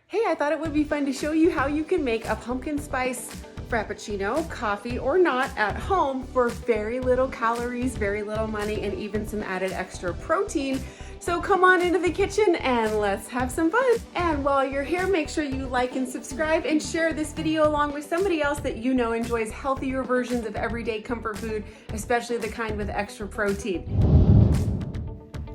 Hey, I thought it would be fun to show you how you can make a pumpkin spice frappuccino, coffee or not, at home for very little calories, very little money, and even some added extra protein. So come on into the kitchen and let's have some fun. And while you're here, make sure you like and subscribe and share this video along with somebody else that you know enjoys healthier versions of everyday comfort food, especially the kind with extra protein.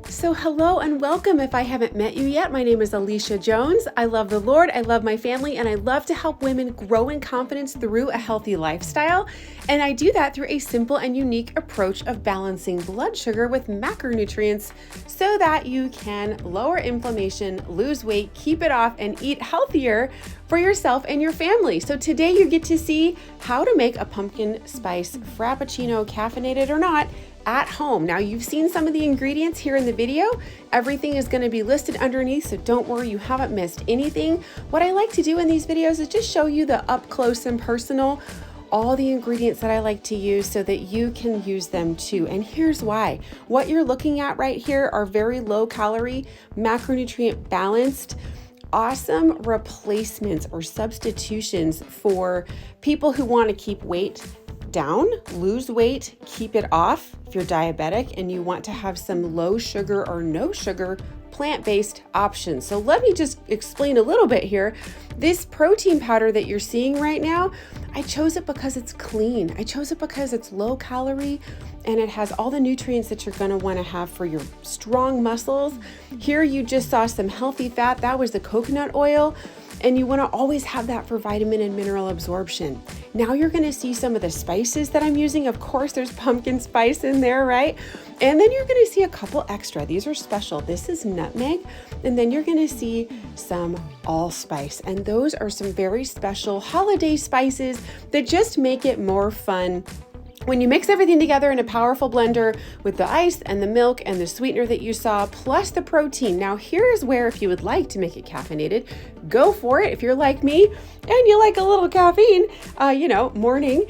So hello and welcome. If I haven't met you yet, my name is Alicia Jones. I love the Lord, I love my family, and I love to help women grow in confidence through a healthy lifestyle. And I do that through a simple and unique approach of balancing blood sugar with macronutrients so that you can lower inflammation, lose weight, keep it off, and eat healthier for yourself and your family. So today you get to see how to make a pumpkin spice frappuccino, caffeinated or not, at home. Now you've seen some of the ingredients here in the video. Everything is going to be listed underneath, so don't worry, you haven't missed anything. What I like to do in these videos is just show you the up close and personal, all the ingredients that I like to use so that you can use them too. And here's why. What you're looking at right here are very low calorie, macronutrient balanced, awesome replacements or substitutions for people who want to keep weight down, lose weight, keep it off if you're diabetic and you want to have some low sugar or no sugar plant-based options. So let me just explain a little bit here. This protein powder that you're seeing right now, I chose it because it's clean. I chose it because it's low calorie and it has all the nutrients that you're gonna wanna have for your strong muscles. Here you just saw some healthy fat. That was the coconut oil. And you want to always have that for vitamin and mineral absorption. Now you're going to see some of the spices that I'm using. Of course, there's pumpkin spice in there, right? And then you're going to see a couple extra. These are special. This is nutmeg. And then you're going to see some allspice. And those are some very special holiday spices that just make it more fun. When you mix everything together in a powerful blender with the ice and the milk and the sweetener that you saw, plus the protein. Now here's where, if you would like to make it caffeinated, go for it. If you're like me and you like a little caffeine, morning,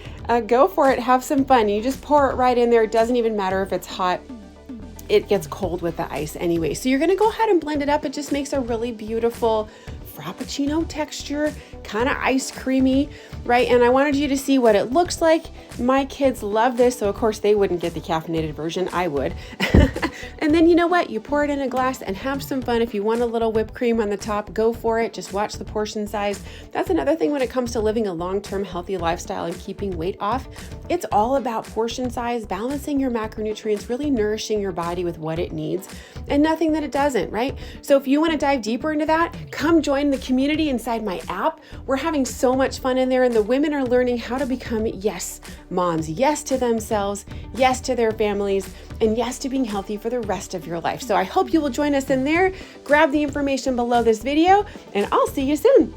go for it. Have some fun. You just pour it right in there. It doesn't even matter if it's hot. It gets cold with the ice anyway. So you're gonna go ahead and blend it up. It just makes a really beautiful frappuccino texture, kind of ice creamy, right? And I wanted you to see what it looks like. My kids love this, so of course they wouldn't get the caffeinated version, I would. And then you know what? You pour it in a glass and have some fun. If you want a little whipped cream on the top, go for it. Just watch the portion size. That's another thing when it comes to living a long-term healthy lifestyle and keeping weight off. It's all about portion size, balancing your macronutrients, really nourishing your body with what it needs and nothing that it doesn't, right? So if you want to dive deeper into that, come join the community inside my app. We're having so much fun in there, and the women are learning how to become yes moms, yes to themselves, yes to their families, and yes to being healthy for the rest of your life. So I hope you will join us in there. Grab the information below this video, and I'll see you soon.